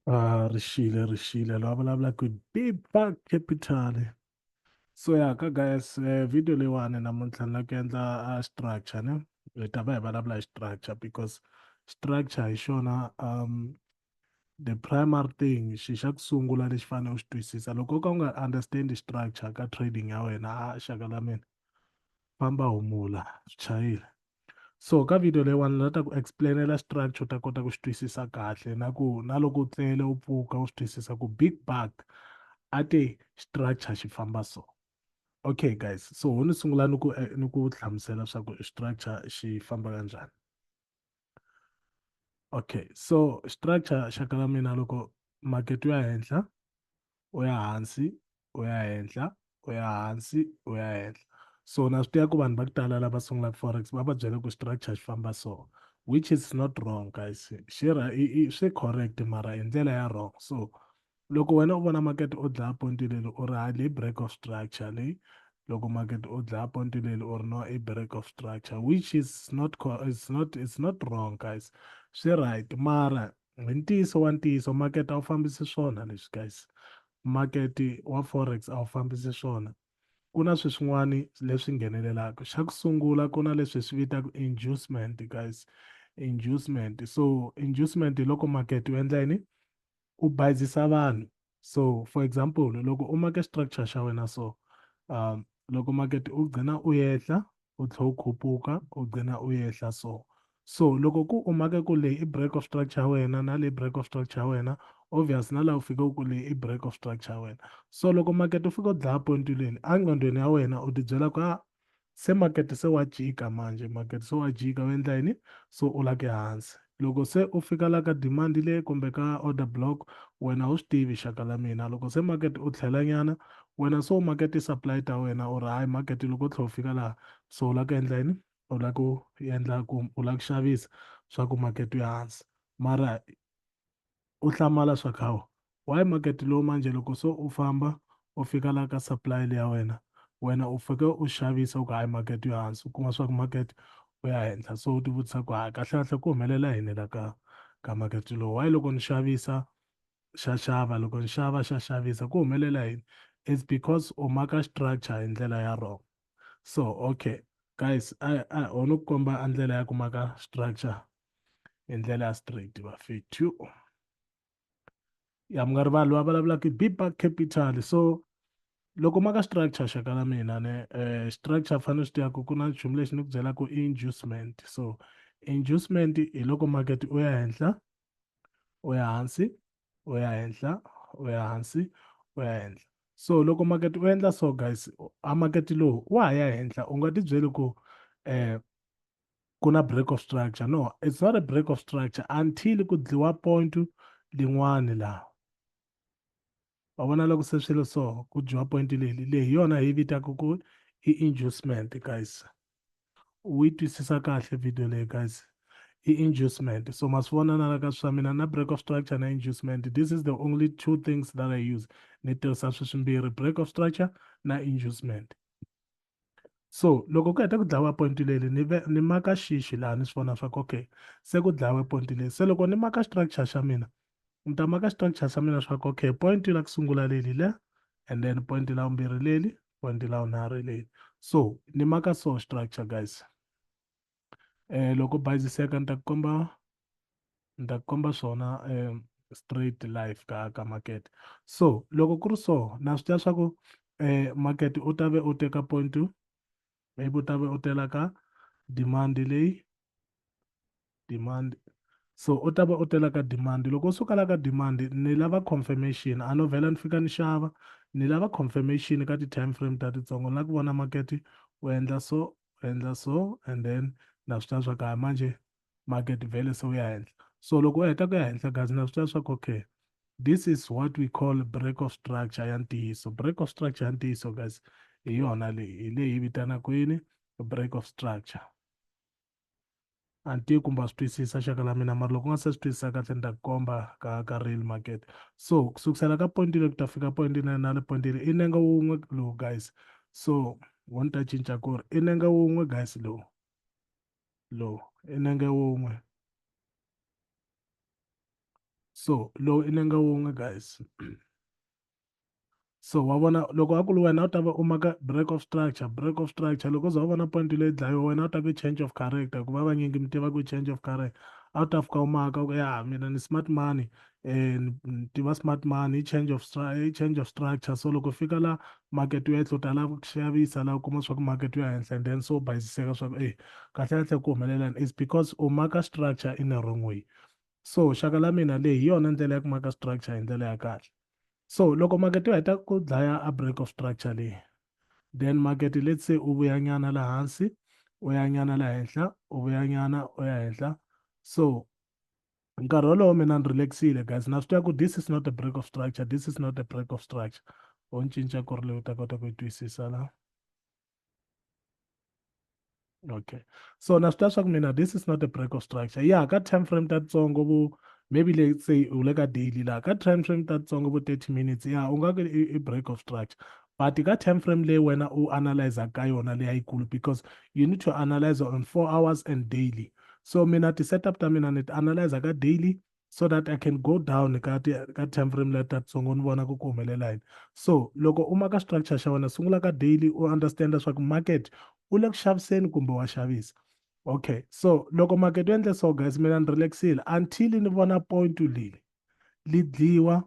Rishile lo vulavula ku big buck capital. So ya ka guys, video leyiwani namuntlha ni la ku endla structure ne hi ta va hi vulavula hi structure because structure hi xona the primary thing xi xa ku sungula lexi fanele u xi twisisa loko u ka u nga understand structure ka trading ya wena xaka la mina famba humula chayile. So ka video leyiwani ni ta ku explainela structure u ta kota ku xi twisisa kahle na ku na loko u tlele u pfuka u swi twisisa ku big buck a te structure xi famba so. Okay guys, so ni sungula ni ku hlamusela swa ku structure xi famba kanjhani. Okay, so structure xaka la mina loko market wu ya henhla u ya hansi u ya henhla u ya hansi u ya henhla. So na swi tiva ku vanhu va ku tala lava sungulaka forex va va byela ku structure xi famba so, which is not wrong guys. Swi correct mara hi ndlela ya wrong. So loko wena u vona market u dlaya point leyi u ri ha leyi break of structure leyi, loko market u dlaya point leyi u ri no i break of structure, which is not it's not wrong guys. Swi right mara hi ntiyiso wa ntiyiso market a wu fambisi swona leswi guys. Market wa forex a wu fambisi swona. Ku na swin'wani leswi nghenelelaka. Xa ku sungula ku na leswi hi swi vitaka inducement guys. Inducement, so inducement hi loko market wu endla yini u bayizisa vanhu. So for example loko u make structure xa wena so loko market u gcina u yehla u tlhela u khupuka u gcina u yehla so. So loko ku u make ku leyi i break of structure ya wena na leyi break of structure ya wena, obvious na laha u fika ku leyi i break of structure ya wena. So loko market u fika u dlaya point leni enqondweni ya wena u ti byela ku se market se wa jika manje, market se wa jika u endla yini so u la ke hansi. Loko se u fika la ka demand le kumbe ka order block wena u swi tivi xaka la mina loko se market u tlhela nyana wena so market supply ta wena u ri hayi market loko u tlhela u fika laha so u la ku endla yini u la ku endla ku u la ku xavisa swa ku market ya hansi mara u hlamala swa khawo why market lowu manje loko so u famba u fika la ka supply leya wena u fike u xavisa u ku hayi market yo hansi u kuma swa ku market u ya henhla so u ti vutisa ku hayi kahlekahle ku humelela yini la ka market lowu why loko ni xavisa xa xava loko ni xava xa xavisa ku humelela yini. It's because u maka structure hi ndlela ya wrong. So okay guys ho ni ku komba a ndlela ya ku maka structure hi ndlela ya straight vafethu ya mi nga rivali va vulavulaka big buck capital. So loko maka structure xaka la mina ne structure fanele swi tiva ku na nchumu lexi ni ku byelaka i inducement. So inducement hi loko market u ya henhla u ya hansi u ya henhla u ya hansi u ya henhla. So loko market u endla so guys a market lowu wa ha ya henhla u nga ti byeli ku ku na break of structure, no it's not a break of structure until ku dliwa point lin'wani laha wa vona loko se swilo so ku dyiwa point leyi hi yona hi vitaka ku i inducement guys. U yi twisisa kahle video leyi guys i inducement. So ma swi vona na la ka swa mina na break of structure na inducement, this is the only two things that I use. Ni tirhisa swi swimbirhi break of structure na inducement. So loko ku heta ku dlayiwa point leyi ni maka xixi laha ni swi vona swa ku okay se ku dlayiwe point leyi, se loko ni maka structure xa mina ni ta maka structure xa mina swa ku okay point la ku sungula leli le and then point la vumbirhi leli point la vunharhu leli. So ni maka so structure guys. Loko bayiziseka ni ta komba swona straight life ka market. So loko ku ri so na swi tiva swa ku market u ta ve u teka point maybe u ta ve u tela ka demand leyi demand. So u ta va u tela ka demand loko u suka la ka demand ni lava confirmation a no vhela ni fika ni xava ni lava confirmation ka ti-time frame ta titsongo ni la ku vona market u endla so u endla so and then na swi tiva swa ku manje market vhele se u ya henhla. So loko u heta ku ya henhla guys na swi tiva swa ku okay this is what we call break of structure ya ntiyiso. Break of structure ya ntiyiso guys hi yona leyi hi leyi vitanaka yini break of structure. A ni tivi kumbe wa swi twisisa xaka la mina mara loko u nga se swi twisisa kahle ni ta ku komba ka real market. So ku sukusela ka point leyi ku ta fika point na le point leyi i nenge wun'we lowu guys. So wo ni ta cinca ku ri i nenge wun'we guys lowu i nenge wun'we. So low i nenga wun'we guys. So wa vona loko a ku ri wena u ta va u maka break of structure loko u za u vona point leyi dlayiwa wena u ta ku change of character ku va vanyingi mi tiva ku change of character a wu ta fika u maka ku ya mina ni smart money ni tiva smart money i change of structure so loko fika la market wu ehla u ta lava ku xavisa laha u kuma swa ku market wu ya henhla and then so u bayiziseka swa ku kahle kahle ku humelelani is because u maka structure in a wrong way. So xaka la mina leyi hi yona ndlela ya ku maka structure hi ndlela ya kahle. So loko market wu heta ku dlaya a break of structure leyi, then market let's say u vuyanyana laha hansi u ya nyana laha henhla u vuyanyana u ya henhla. So nkarhi wolowo mina ni relaxile guys na swi tiva ku this is not a break of structure, this is not a break of structure. U ni cinca ku ri leyi u ta kota ku yi twisisa laha. Okay. So na swi tiva swa ku mina this is not a break of structure. Yeah, ka time frame tatsongo vu maybe let's say u le ka daily laha ka time frame tatsongo vo 30 minutes yeah u nga ku i break of structure. But ka time frame leyi wena u analyze ka yona leyi yikulu because you need to analyze on 4 hours and daily. So mina ti-setup ta mina ni ti analyze ka daily so that I can go down ka time frame leyi tatsongo ni vona ku humelela yini. So loko u maka structure xa wena sungula ka daily u understand leswaku market u le ku xaviseni kumbe wa xavisa. Okay, so loko market wu endle so guys mina ni relaxile until ni vona point leyi li dliwa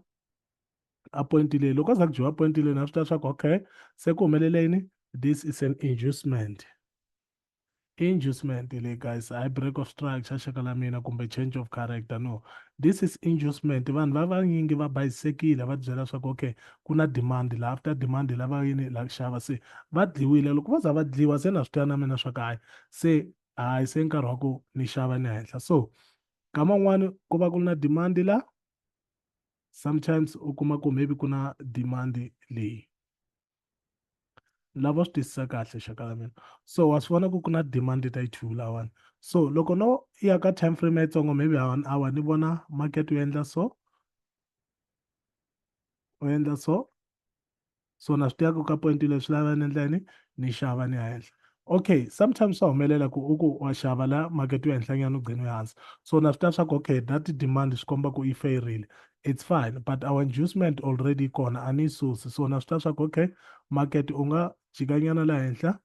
a point leyi loko za ku dyiwa point leyi na swi tiva swa ku okay se ku humelele yini this is an inducement. Inducement leyi guys hayi break of structure xaka la mina kumbe change of character no, this is inducement. Vanhu vanyingi va bayisekile va byela swa ku okay ku na demand laha after demand lava yini la ku xava se va dliwile loko va za va dliwa se na swi tiva na mina swa ku hayi se hayi se nkarhi wa ku ni xava ni henhla. So nkama wun'wani ku va ku ri na demand la sometimes u kuma ku maybe ku na demand leyi lava swi twisisa kahle xaka la mina. So wa swi vona ku ku na demand ta yi two lawani. So loko no ya ka time frame yitsongo maybe 1 hour ni vona market wu endla so u endla so so na swi tiva ku ka point leyi swi lava ni endla yini ni xava ni ya henhla. Okay sometimes swa humelela ku u ku wa xava la market wu henhlanyana u gcina u ya hansi so na swi tiva swa ku okay that demand swi komba ku yi fanerile it's fine but our inducement already kona a ni yi susi so na swi tiva swa ku okay market u nga jikanyana laha henhla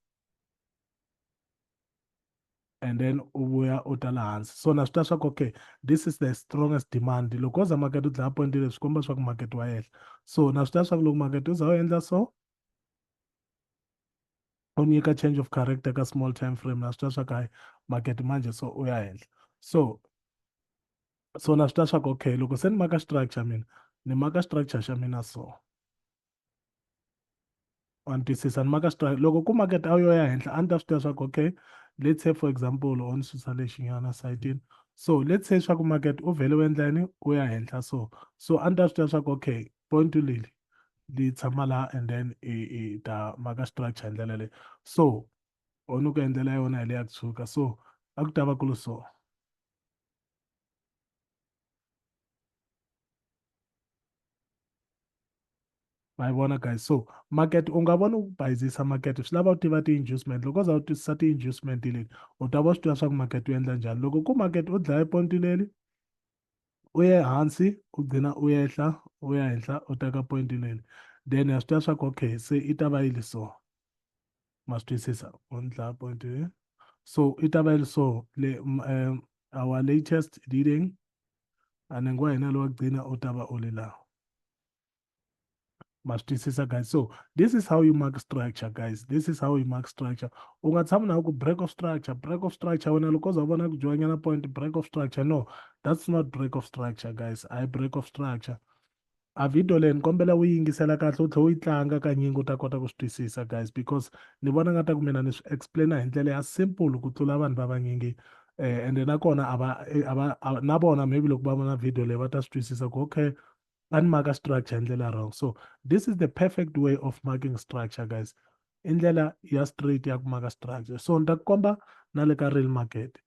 and then u vuya u ta laha hansi so na swi tiva swa ku okay this is the strongest demand loko wo za market u dlaya point leyi swi komba swa ku market wa henhla so na swi tiva swa ku loko market u za u endla so u nyika change of character ka small time frame na swi tiva swa ku hayi market manje so u ya henhla so na swi tiva swa ku okay loko se ni maka structure mina ni maka structure xa mina so wa ni twisisa ni maka structure loko ku market a yo ya henhla a ni ta swi tiva swa ku okay let's say for example o ni susa lexinyana sayitini so let's say swa ku market u vhele u endla yini u ya henhla so a ni ta swi tiva swa ku okay point leli li tshama laha and then i ta maka structure hi ndlela leyi so u ni ku endlela yona hi le ya ku tshuka so a ku ta va ku ri so. Ma vona guys so market u nga voni u bayizisa market swi lava u tiva ti-inducement loko u za u twisisa ti-inducement leti u ta va swi tiva swa ku market wu endla njhani loko ku market u dlaya point leli u ye hansi u gcina u ehla u ya henhla u teka point leli then ya swi tiva swa ku okay se i ta va yi li so ma swi twisisa u ni dlaya point so i ta va yi li so our latest reading a ni ngo wa hina lowa gcina u ta va u li laha. Ma swi twisisa guys so this is how you mark structure guys, this is how you mark structure. U nga tshami na ku break of structure wena loko u za u vona ku dyiwanyana point break of structure no, that's not break of structure guys a hi break of structure. A video leyi ni kombela u yingisela kahle u tlhela u yi tlanga kanyingi u ta kota ku swi twisisa guys because ni vona nga ta ku mina ni swi explain-a hi ndlela ya simple ku tlula vanhu va vanyingi ende nakona na vona maybe loko va vona video leyi va ta swi twisisa ku okay a ni maka structure hi ndlela wrong so this is the perfect way of marking structure guys i ndlela ya straight ya ku maka structure so ni ta ku komba na le ka real market.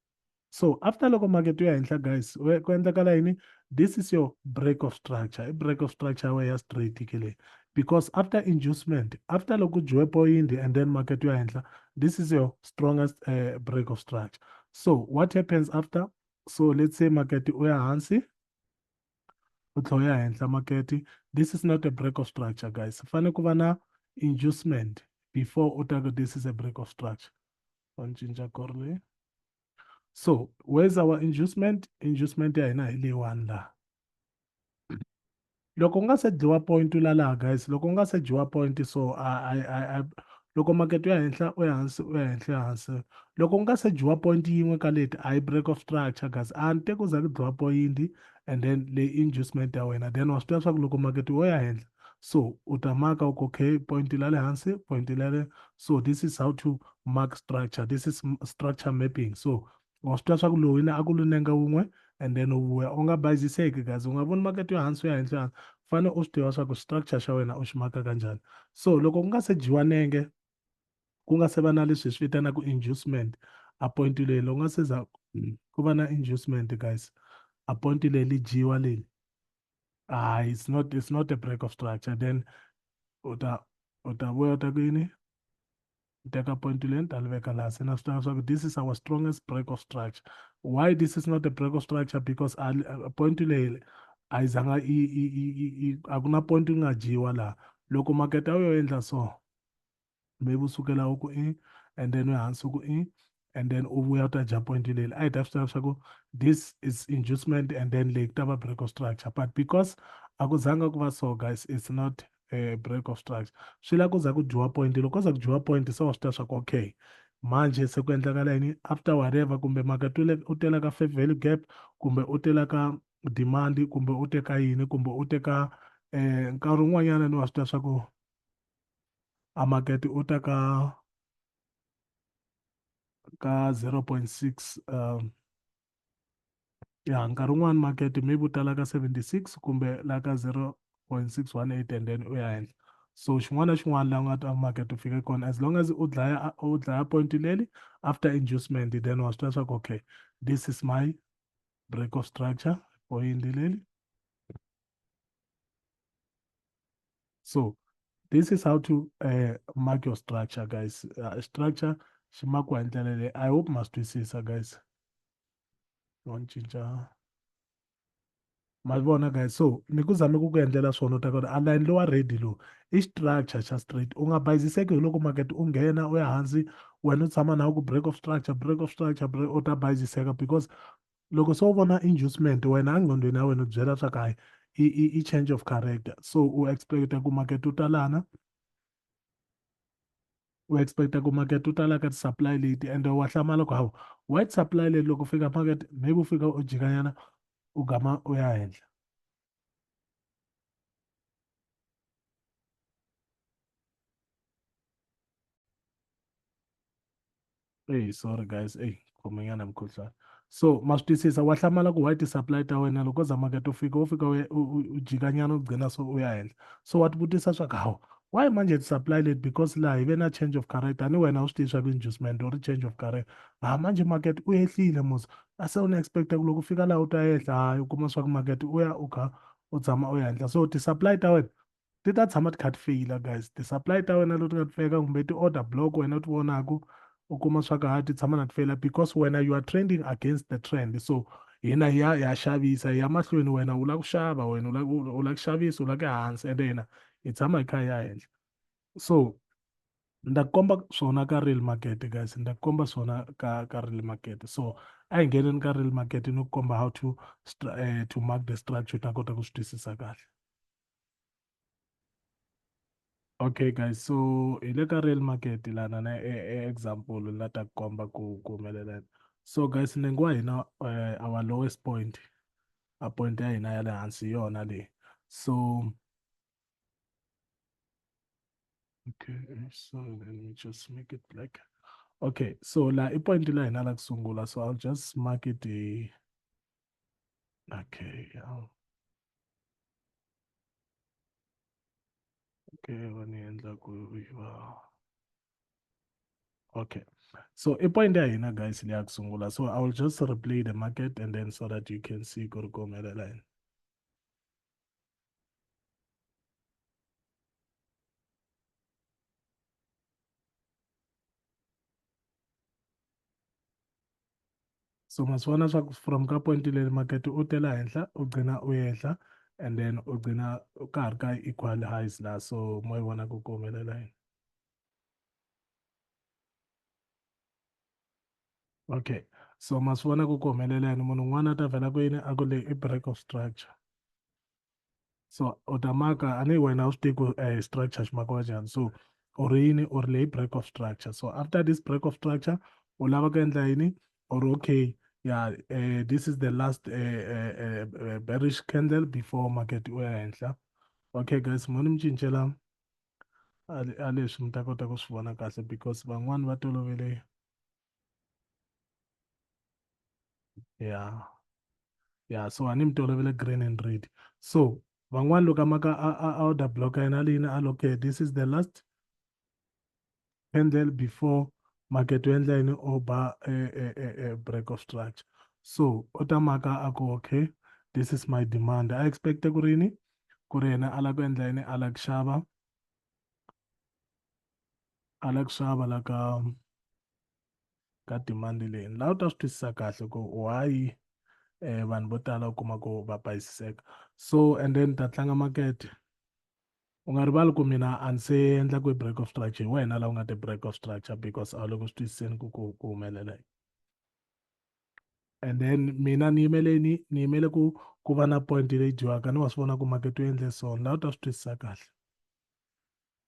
So after loko market wu ya henhla guys ku endlekala yini this is your break of structure i break of structure ya wena ya straight ke leyi because after inducement after loko u dyiwe point and then market wu ya henhla this is your strongest break of structure. So what happens after, so let's say market u ya hansi u tlhela u ya henhla makete. This is not a break of structure guys, fane ku va na inducement before u ta ku this is a break of structure. Wa ni cinca kori leyi. So where's our inducement? Inducement ya hina hi leyiwani laha. Loko u nga se dyiwa point la laha guys, loko u nga se dyiwa point so loko makete ya henhla u ya hansi u ya henhla hansi, loko u nga se dyiwa point yin'we ka leti a hi break of structure guys, a ni te ku za ku dyiwa point and then leyi inducement ya wena, then wa swi tiva swa ku loko makete wo ya henhla so u ta maka u ku okay point la le hansi point la le, so this is how to mark structure, this is structure mapping. So wa swi tiva swa ku lowuyini a ku lu nenge wun'we and then u vuya u nga bayiziseki guys, u nga voni makete yo hansi u ya henhla hansi, fane u swi tiva swa ku structure xa wena u xi maka kanjhani. So loko ku nga se dyiwa nenge ku nga se va na leswi hi swi vitanaka inducement a point leyi, loko nga se za ku va na inducement guys a point leyi li dyiwa leyi, it's not a break of structure, then u ta vuya u ta ku yini u teka point leyi ni ta li veka laha se na swi tiva swa ku this is our strongest break of structure. Why this is not a break of structure? Because a point leyi a yi zanga a ku na point yi nga dyiwa laha. Loko makete a yo endla so maybe usukela u ku and then u ya hansi u ku and then u vuya u ta dya point leyi, a hi ta swi tiva swa ku this is inducement and then leyi ku ta va break of structure, but because a ku zanga ku va so guys it's not a break of structure. Swi lava ku za ku dyiwa point, loko ko za ku dyiwa point se wa swi tiva swa ku okay manje se ku endlekala yini after whatever, kumbe makete u tela ka fair value gap, kumbe u tela ka demand, kumbe u teka yini, kumbe u teka nkarhi wun'wanyana ni wa swi tiva swa ku a makete u ta ka 0.6 ya nkarhi wun'wani makete maybe u ta la ka 76 kumbe la ka 0.618 and then u ya henhla. So xin'wana na xin'wana laha u nga ta makete u fike kona, as long as u dlaya point leli after inducement, then wa swi tiva swa ku okay this is my break of structure point leli. So this is how to mark your structure guys. Structure xi makiwa hi ndlela leyi, I hope ma swi twisisa guys. Wa ni cinca ma vona guys, so ni ku zame ku ku endlela swona u ta kota a line lowa ready lowu i structure xa straight, u nga bayiziseki hi loko makete u nghena u ya hansi wena u tshama na ku break of structure break of structure u ta bayiziseka, because loko se u vona inducement wena enqondweni ya wena u byela swa ku hayi i change of character, so u expecta ku makete u ta lana, u expecta ku makete u tala ka ti-supply leti and wa hlamala ku hawu white supply leti loko fika makete maybe u fika u jikanyana u gama u ya henhla. Hey, sorry guys, hey, khomenyana mkhuhlwana. So ma swi twisisa wa hlamala ku white supply ta wena loko za makete u fika u jikanyana u gqina so u ya henhla, so wa ti vutisa swa ku hawu why manje ti-supply leti, because laha hi ve na change of character ni wena u swi tivi swa ku inducement or change of character, manje makete u yehlile mos, a se u ni expecta ku loko u fika laha u ta ehla hayi u kuma swa ku makete u ya u kha u tshama u ya henhla, so ti-supply ta wena ti ta tshama ti kha ti feyila guys, ti-supply ta wena leti nga ti feka kumbe ti-order block wena u ti vonaku u kuma swa ku hayi ti tshama na ti feyila because wena you are trending against the trend. So hina hi ya xavisa hi ya mahlweni, wena u lava ku xava, wena u lava ku xavisa u lava ku ya hansi ende hina hi tshama hi kha hi ya henhla. So ni ta komba swona ka real market guys, ni ta komba swona ka real market. So a hi ngheneni ka real market ni ku komba how to mark the structure u ta kota ku swi twisisa kahle. Okay guys, so hi le ka real market lana na example la ta komba ku humelela. So guys ni ngo hina our lowest point, a point ya hina ya le hansi yona leyi. So okay, so let me just make it black. Okay, so la I point la hina la ku sungula, so I'll just mark it okay, okay wa ni endla ku yi va okay. So I point ya hina guys leya ku sungula, so I will just replay the market and then so that you can see ku ri ku humelela yini. So ma swi vona swa ku from ka point leyi market u tela henhla u gqina u yehla and then ugcina ka ha ri ka equal highs la, so mo yi vona ku ku humelela yini. Okay, so ma swi vona ku ku humelela yini, munhu un'wana a ta vhela ku yini a ku leyi i break of structure. So u ta maka a ni wena u swi tivi ku structure xi makiwa njhani, so u ri yini u ri leyi break of structure. So after this break of structure u lava ku endla yini, or okay, yeah, this is the last bearish candle before market u ya henhla. Okay guys, mo ni mi cincela a leswi mi ta kota ku swi vona kahle, because van'wani va tolovele yeah, yeah, so a ni mi tolovele green and red. So van'wani loko a maka a order block yena lini a okay, this is the last candle before market wu endla yini u ba break of structure. So u ta maka a ku okay, this is my demand. I expect ku ri yini, ku ri yena a lava ku endla yini, a lava ku xava, a lava ku xava la ka demand leyi. La u ta swi twisisa kahle ku why vanhu vo tala u kuma ku va bayisiseka. So and then ta tlanga market, u nga rivali ku mina a ni se endla ku break of structure, hi wena la u nga ti break of structure, because a wu le ku swi twisiseni ku humelela yini. And then mina ni yimele ku va na point leyi dyiwaka, ni wa swi vona ku market wu endle so, la u ta swi twisisa kahle.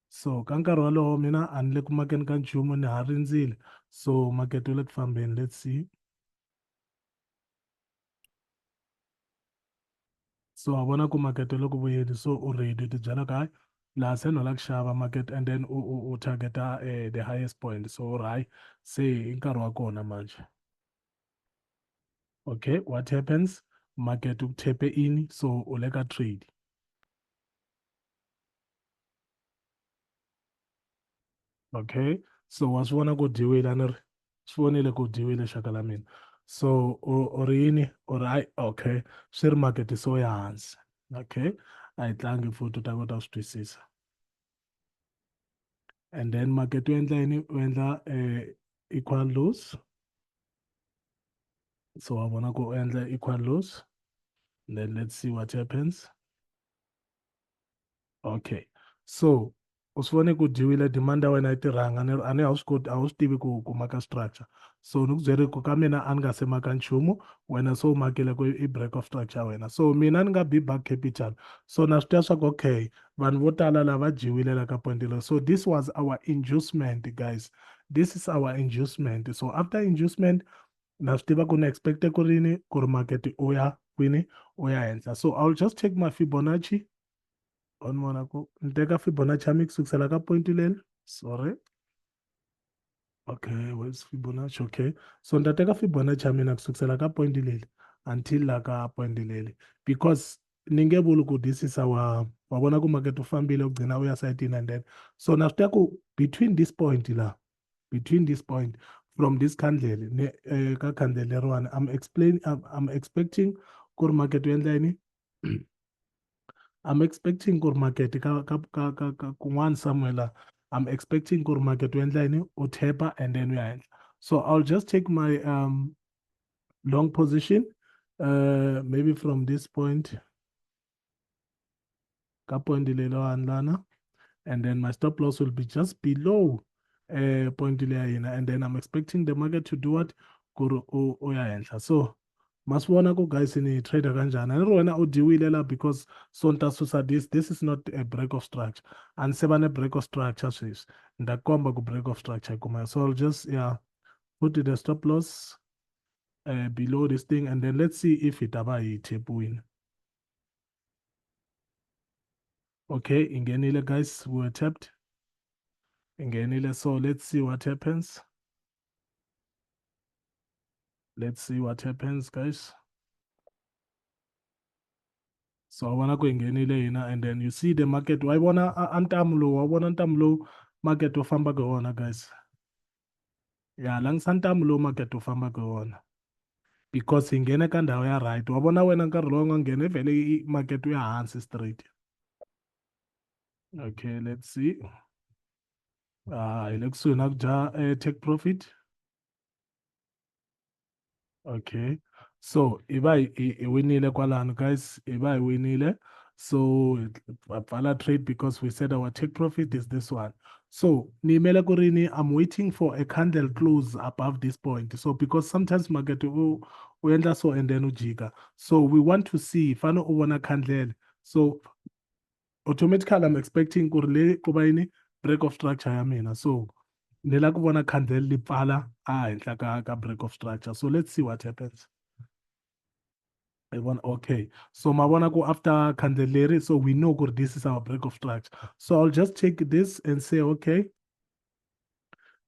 So ka nkarhi wolowo mina a ni le ku makeni ka nchumu, ni ha rindzile, so market wu le ku fambeni. Let's see. So wa vona ku market wu le ku vuyeni, so u ready u ti byela ku hayi laha se ni lava ku xava market, and then u targeta the highest point. So u ri hayi se i nkarhi wa kona manje. Okay, what happens, market wu thepe in, so u le ka trade. Okay, so wa swi vona ku dyiwile, a ni ri swi vonile ku dyiwile xaka la mina. So u ri yini, u ri hayi okay, swi ri market so ya hansi. Okay, a yi tlangi futhi u ta kota ku swi twisisa. And then market wu endla yini, u endla equal lows. So wa vona ku u endla equal lows, then let's see what happens. Okay, so u swi vone ku dyiwile, demand ya wena yi tirhanga, a ni a wu swi koti, a wu swi tivi ku maka structure. So ni ku byele ku ka mina a ni nga se maka nchumu, wena so u makile ku i break of structure ya wena. So mina ni nga be back capital, so na swi tiva swa ku okay, vanhu vo tala lava dyiwile la ka point leyi. So this was our inducement guys, this is our inducement. So after inducement na swi tiva ku ni expect ku rini, ku ri market u ya kwini, u ya henhla. So I'll just take my Fibonacci on Monaco, ni teka Fibonacci ya mi kusukisela ka point leli, sorry. Okay, where's Fibonacci? Okay, so ni ta teka Fibonacci ya mina kusukisela ka point leli until la ka point leli, because ni nge vuli ku this is our, wa vona ku market u fambile ugcina u ya sayitini, and then so na swi tiva ku between this point la, between this point from this candle ne ka candle leriwani, I'm expecting ku ri market u endla yini. I'm expecting ku ri market kun'wana somewhere la, I'm expecting ku ri market wu endla yini, u thepa and then u ya henhla. So I'll just take my long position, maybe from this point ka point leliwani lana, and then my stop loss will be just below point leya hina, and then I'm expecting the market to do what, ku ri u ya henhla. So ma swi vona ku guys ni trader kanjhani, a ni ri wena u dyiwile la, because so ni ta susa this is not a break of structure, a ni se va ne break of structure sweswi, ni ta komba ku break of structure yi kuma. So I'll just yeah put the stop loss below this thing, and then let's see if it ava yi thepiwile. Okay, ingenile guys, we were tapped, ingenile. So let's see what happens. Let's see what happens guys. So I wanna go ingenile hina, and then you see the market, wa vona antamu lowu, wa vona ntamu lowu market wu fambaka hi wona guys. Ya langisa ntamu lowu market wu fambaka hi wona, because hi nghene ka ndhawu ya right. Wa vona wena nkarhi lowu nga nghena vhele market wu ya hansi straight. Okay, let's see. Hi le kusuhi na ku dya take profit. Okay, so hi va hi winile kwalano guys, hi va hi winile. So pfala trade because we said our take profit is this one. So nimele kurini, I'm waiting for a candle close above this point. So because sometimes market uenda so and then ujika. So we want to see fano uwana candle. So automatically I'm expecting kurle kuba ini break of structure ya mina. So ni la ku vona candle li pfala ehenhla ka break of structure. So let's see what happens. Okay, so mavona ku after candle so we know good this is our break of structure. So I'll just take this and say, okay,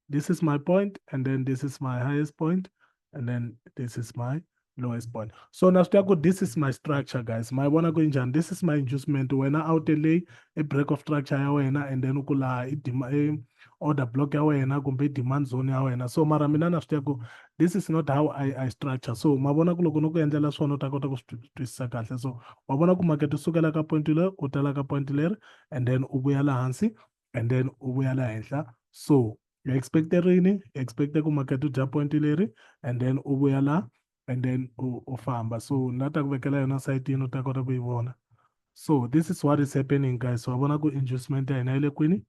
this is my point, and then this is my highest point, and then this is my lowest point. So now this is my structure, guys. My wanna go in, this is my inducement. When I out a break of structure ya wena, and then ukula order block ya wena kumbe demand zone ya wena. So mara mina na this is not how I structure. So mavona ku loko no ku endlela swona u ta kota ku twisisa kahle. So mavona ku market u sukela ka point leri u tala ka point leri, and then u vuya laha hansi, and then u vuya laha henhla. So you expect rini, expect ku market u dya point leri, and then u vuya la, and then u famba. So na ta ku vekela yona site yini u ta kota ku yi vona. So this is what is happening, guys. So I ku inducement ya hina yi le kwini,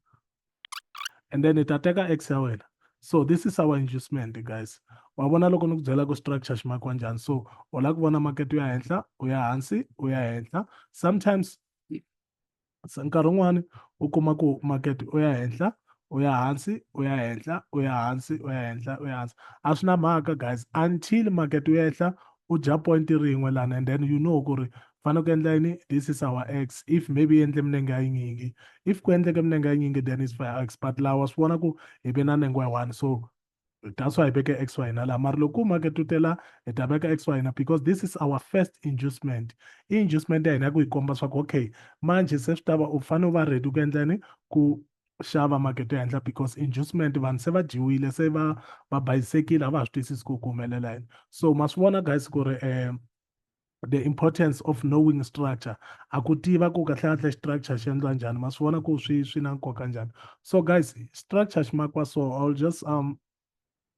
and then it teka x ya wena. So this is our inducement, guys. Wa vona loko ni ku byela ku structure xi makiwa njhani. So u lava ku vona market u ya henhla, u ya hansi, u ya henhla. Sometimes nkarhi wun'wani u kuma ku market u ya henhla, u ya hansi, u ya henhla, u ya hansi, u ya henhla, u ya hansi. A swi na mhaka, guys, until market u ehla u dya point rin'we lana, and then you know ku ri fanele ku endla yini, this is our x. If maybe endle milenge ya yinyingi, if ku endleke milenge ya yinyingi, then is for x, but lawa swi vona ku hi ve na nengo ya one. So that's why I beke XY na la. Mara loko market tutela eta beka XY na, because this is our first inducement. I-inducement ya hina ku yi komba swa ku okay, manje se swi tava u fanele u va ready ku endlani ku xava market ya henhla, because inducement vanhu se va dyiwile, se va bayisekile, a va ha swi twisisi ku ku humelela yini. So ma swi vona, guys, ku ri the importance of knowing structure, a ku tiva ku kahle kahle structure xi endla njhani. Ma swi vona ku swi na nkoka njhani. So guys, structure xi makiwa so I'll just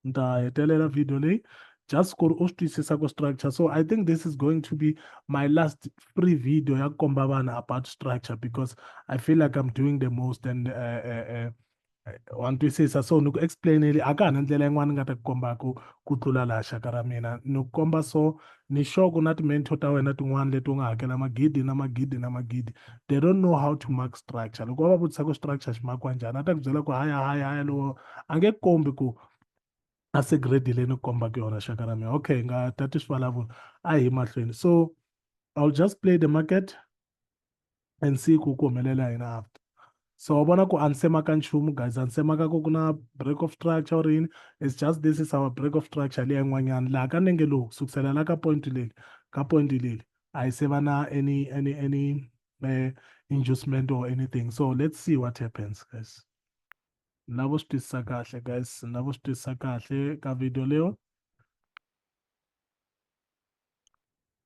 nta hetelela video leyi just ku ri u swi twisisa ku structure. So I think this is going to be my last free video ya ku komba vanhu about structure, because I feel like I'm doing the most, and wa ni twisisa. So ni ku explainele a ka ha na ndlela yin'wana ni nga ta ku komba ku tlula laha xaka ra mina. Ni ku komba so ni sure ku na ti-mentor ta wena tin'wana leti u nga hakela magidi na magidi na magidi, they don't know how to mark structure. Loko va va vutisa ku structure xi makiwa njhani, a ta ku byela ku haya lowo a nge kombi ku a se grade leyi ni kombaka yona xaka ra mina. Okay, nga tati swivulavula, a hi mahlweni. So I'll just play the market and see ku humelela yini after. So wa vona ku a ni se maka nchumu, guys, a ni se maka ku na break of structure or yini. It's just this is our break of structure leyi yin'wanyana laha ka nenge lowu kusukisela la ka point leyi, ka point leyi a yi se va na any inducement or anything. So let's see what happens, guys. Na vo swi twisisa kahle, guys, na vo swi twisisa kahle ka video leyo.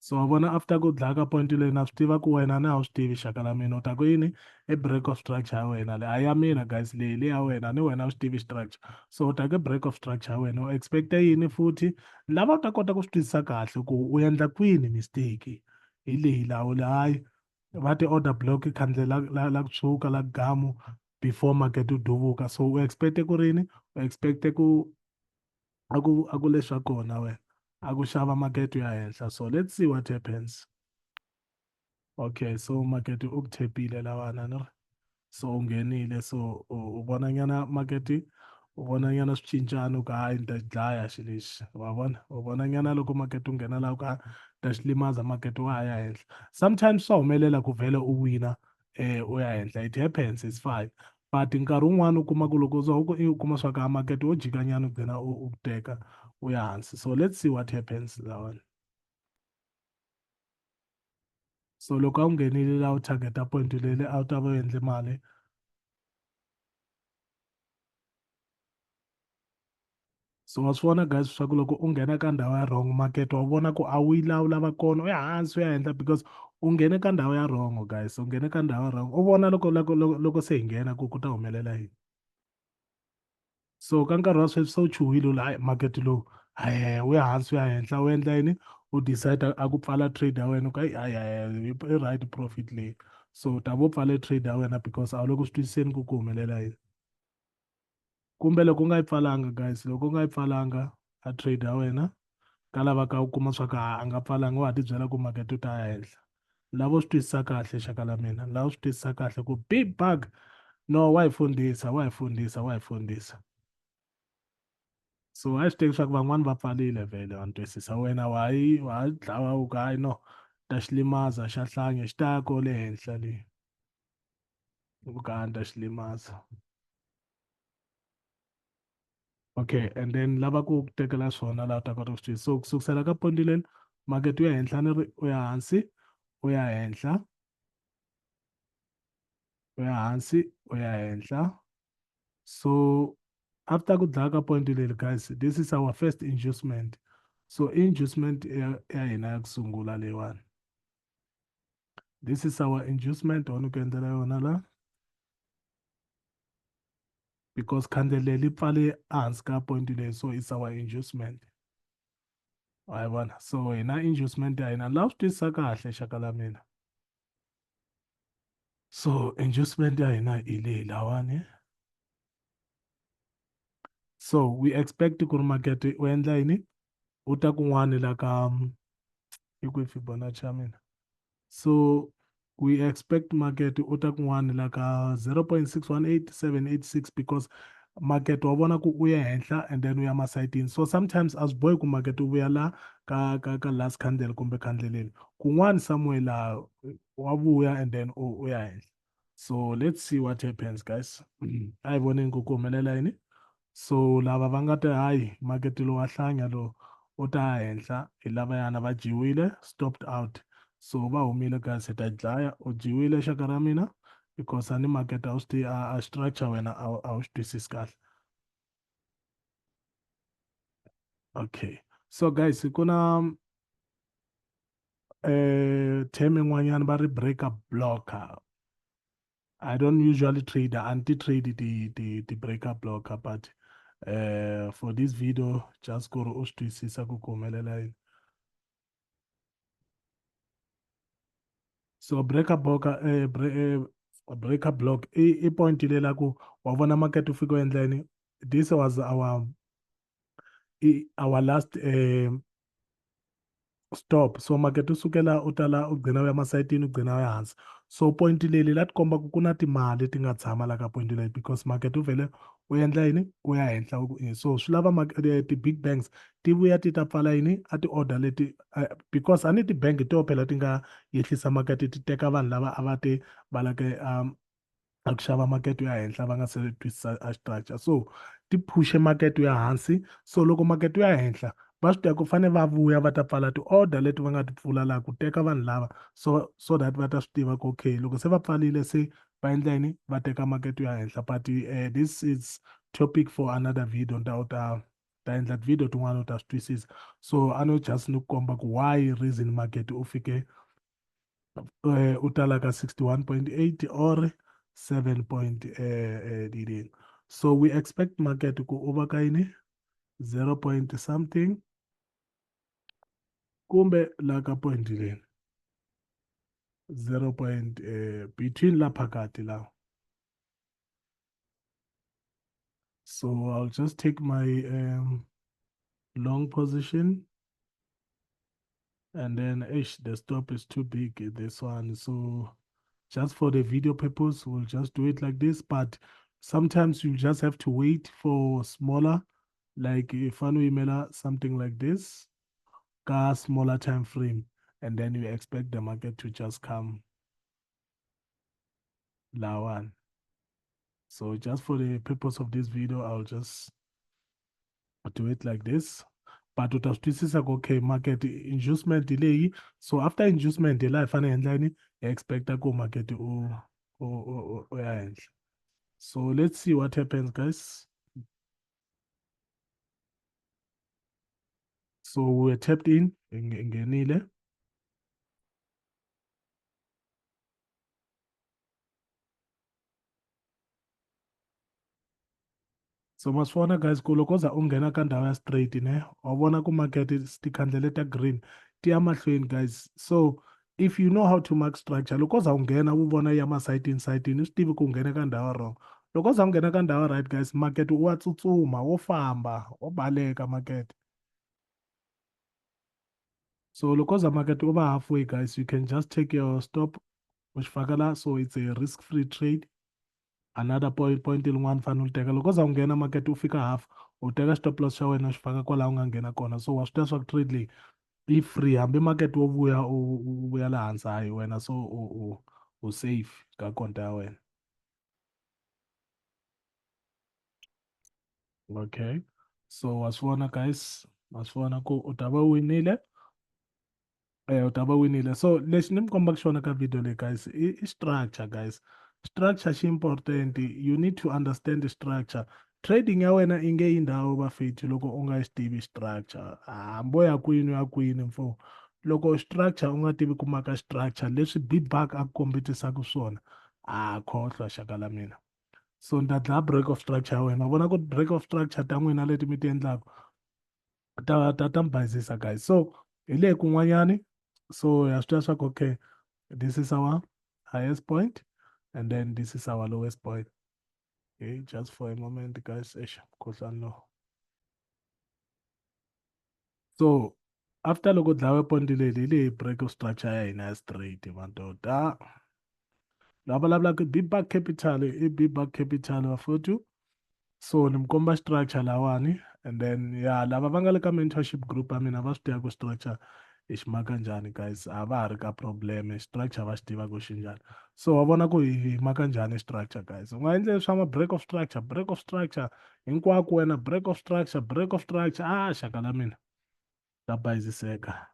So wa vona after ku dlaya ka point leyi, na swi tiva ku wena na a wu swi tivi xaka la mina u ta ku yini i break of structure ya wena leyi, a ya mina, guys, leyi ya wena, ni wena a wu swi tivi structure. So u ta ke break of structure ya wena u expect yini futhi, lava u ta kota ku swi twisisa kahle ku u endla kwini mistake hi leyi lawo le. Hayi va ti order block khandle la kusuka la gamu before market u duvuka. So u expect ku rini, u expect ku a ku leswa kona wena a ku xava market ya henhla. So let's see what happens. Okay, so market u ku thepile lawana no, so u nghenile. So u vona nyana market, u vona nyana swi cincana u ka hayi ni ta xi dlaya xi lexi, wa vona. U vona nyana loko market u nghena laha ka ta xi limaza market wa ha ya henhla. Sometimes swa humelela ku vhele u wina u ya henhla, it happens, it's fine. But nkarhi wun'wani u kuma ku loko u kuma swa ka market wo jika nyana u gqina u teka u ya hansi. So let's see what happens lawana. So loko a wu nghenile laha u target-a point leyi a wu ta va u endle mali. So wa swi vona, guys, swa ku loko u nghena ka ndhawu ya wrong market wa vona ku a wu yi laha u lava kona, u ya hansi u ya henhla, because u nghene ka ndhawu ya wrong, guys, u nghene ka ndhawu ya wrong. U vona loko se hi nghena ku ta humelela yini. So ka nkarhi wa sweswi se u chuhile u la hayi market lowu we hansi uya henhla u endla yini u decide a ku pfala trade ya wena u ka i right profit leyi so u ta va u pfale trade ya wena because a wu le ku swi twisiseni ku humelela yini kumbe loko u nga yi pfalanga guys loko u nga yi pfalanga a trade ya wena ka lava ka u kuma swa ku a nga pfalanga wa ha tibyela ku makete u ta ya henhla lavo swi twisisa kahle xaka la mina lava swi twisisa kahle ku big bug no wa hi fundisa wa hi fundisa wa hi fundisa so a swi teki swa ku van'wani va pfarile vhele wa ni twisisa wena wa ha dlawa u ka hayi no ta xi limaza xa hlanya xi ta ya ko le henhla le u ka a ni ta xi limaza okay and then lava ku tekela swona laha u ta kota ku swi twisisa so kusukisela ka pointi leni makete u ya henhla ni ri u ya hansi u ya henhla u ya hansi u ya henhla so after ku dlaya ka point leri guys this is our first inducement so inducement ya hina ya ku sungula leyiwani this is our inducement wona ku endlela yona la because khandle li pfale ehansi ka point leyi so it's our inducement wa yi vona so hina inducement ya hina laha swi twisisa kahle xaka la mina so inducement ya hina hi leyi lawani so we expect ku ri makete u endla yini u ta kun'wani la ka i kwihi Fibonacci ya mina so we expect market u ta kun'wani la ka 0.618786 because market wa vona ku u ya henhla and then u ya masayitini so sometimes a swi bohi ku market u vuya la ka last candle kumbe candle leli kun'wani somewhere laha wa vuya and then u ya henhla so let's see what happens guys a hi voneni ku ku humelela yini so lava va nga ta hayi makete lowu wa hlanya lowu u ta ya henhla hi lavayana va jiwile stopped out so va humile guys hi ta dlaya u jiwile xaka ra mina because a ni makete a wu swi a structure wena a wu swi twisisi kahle okay so guys ku na term yin'wanyana va ri breaker blocker I don't usually trade anti-trade the breaker blocker but for this video just ku ri u swi twisisa ku ku humelela yini so breaker block i point le la ku wa vona market u fika u endla yini this was our last stop so market u sukela u tala u gcina u ya masayitini u gcina u ya hansi so point leli la ti komba ku na timali ti nga tshama la ka point leyi because market u vhele u endla yini u ya henhla so swi lava ti-big banks ti vuya ti ta pfala yini a ti-order leti because a ni ti-bank hi toho phela ti nga yehlisa makete ti teka vanhu lava a va te va lake a ku xava makete ya henhla va nga se twisisa a structure so ti phushe makete ya hansi so loko makete ya henhla va swi tiva ku fanele va vuya va ta pfala ti-order leti va nga ti pfula laha ku teka vanhu lava so that va ta swi tiva ku okay loko se va pfarile se va endla yini va teka makete ya henhla but this is topic for another video ta endla video tin'wana u ta swi twisisa so a no just ni ku komba ku why reason market u fike u tala ka 61.8 or 7 point so we expect market ku over ka yini 0 point something kumbe la ka point leni 0 point between la phakati la so I'll just take my long position and then the stop is too big this one so just for the video purpose we'll just do it like this but sometimes you just have to wait for smaller like if email something like this ka smaller time frame and then you expect the market to just come la one so just for the purpose of this video I'll just do it like this but utasitwisisa ku okay market inducement leyi so after inducement hi laha hi fanele endla yini hi expecta ku market u ya henhla so let's see what happens guys so we're tapped in ngenile So ma swi vona guys ku loko u za u nghena ka ndhawu ya straight ne wa vona ku market tikhandlele ta green ti ya mahlweni guys. So if you know how to mark structure, loko u za u nghena u vona ya masayitini sayitini u swi tivi ku nghena ka ndhawu wrong. Loko u za u nghena ka ndhawu right guys, market wa tsutsuma wo famba wo baleka market. So loko u za market u va halfway guys, you can just take your stop u xi faka la, so it's a risk free trade. Another point yin'wana fanele u teka loko u za u nghena market u fika half u teka stop loss xa wena u xi faka kwalaho u nga nghena kona, so wa swi tiva swa ku trade leyi i free hambi market wo vuya u vuya le hansi hayi wena, so u safe ka konto ya wena. Okay, so wa swi vona guys, wa swi vona ku u ta va winile. U ta va winile. So lexi ni mi kombaka xona ka video leyi guys i structure guys. Structure xi important, you need to understand the structure. Trading ya wena i nge yi ndhawu vafeti loko u nga xi tivi structure, hambi u ya kwini u ya kwini mfo loko structure u nga tivi ku maka structure leswi Big-Buck a ku kombetisaka swona khohlwa xaka la mina. So ni ta dlaya break of structure ya wena, u vona ku break of structure ta n'wina leti mi ti endlaka ta mi bayizisa guys. So hi lehi kun'wanyani, so ya swi tiva swa ku okay, this is our highest point and then this is our lowest point. Okay, just for a moment guys. No. So after loko dlawe point leyi leyi break of structure ya hina ya straight madoda. La vulavulaka Big-Buck Capital i Big-Buck Capital wafowethu. So ni mi komba structure lawani and then ya lava va nga le ka mentorship group ya mina va swi tiva ku structure hi xi maka njhani guys, a va ha ri ka problem structure va xi tiva ku xi njhani. So wa vona ku hi maka njhani structure guys, u nga endle swa ma break of structure hinkwako wena break of structure xaka la mina ta bayiziseka.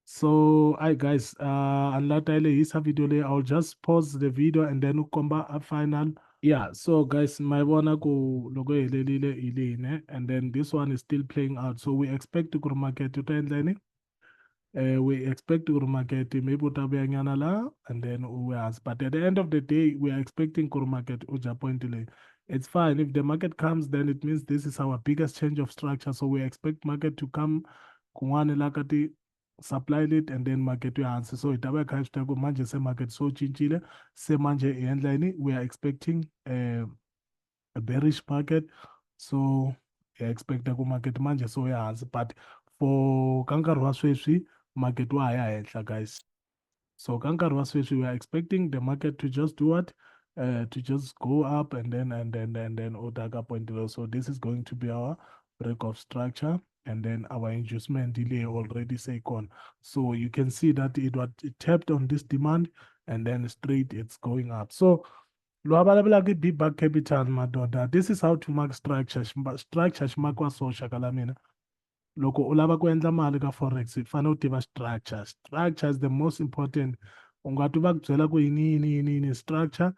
So guys, ni la ta yi lehisa video leyi, I'll just pause the video and then u komba a final. Yeah, so guys my vona ku loko yi helerile hi leyine and then this one is still playing out, so we expect ku ri market u ta endleni. We expect ku ri market maybe u ta vuya nyana la and then u hansi, but at the end of the day we are expecting ku ri market u dya point leyi. It's fine if the market comes, then it means this is our biggest change of structure, so we expect market to come kun'wani la ka ti supply lit and then market ya hansi. So hi ta va hi kha hi swi tiva ku manje se market so cincile, se manje hi endla yini, we are expecting a bearish market, so hi expecta ku market manje so ya hansi, but for ka nkarhi wa sweswi market wa ha ya henhla guys. So ka nkarhi wa sweswi we are expecting the market to just do what, to just go up and then u ta ka point level. So this is going to be our break of structure and then our inducement delay already say gone. So you can see that it tapped on this demand and then straight it's going up. So Big-Buck Capital madoda, this is how to mark structure. Structure xi makiwa so xaka la mina. Loko u lava ku endla mali ka forex i fanele u tiva structure. Structure is the most important. U nga twi va ku byela ku yini structure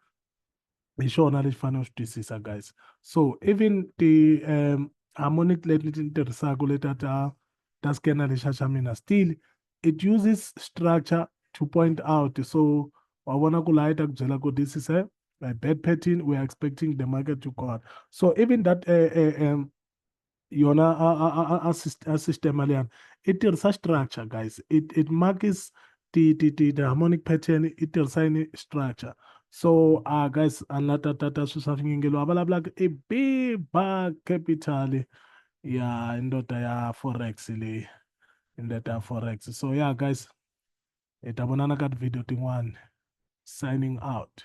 hi xona lexi fanele u xi twisisa guys. So even ti harmonic leti ni ti tirhisaka leta ta scanner lexa xa mina, still it uses structure to point out. So wa vona ku laha yi ta ku byela ku this is a bad pattern, we are expecting the market to go out. So even that yona a system aliyani i tirhisa structure guys, it marks the harmonic pattern i tirhisa yini structure. So guys a ni la ta swi swa swinyingi loyi a vulavulaka i Big-Buck Capital ya ndoda ya forex leyi, ndoda ya forex. So yeah guys hi ta vonana ka video tin'wani, signing out.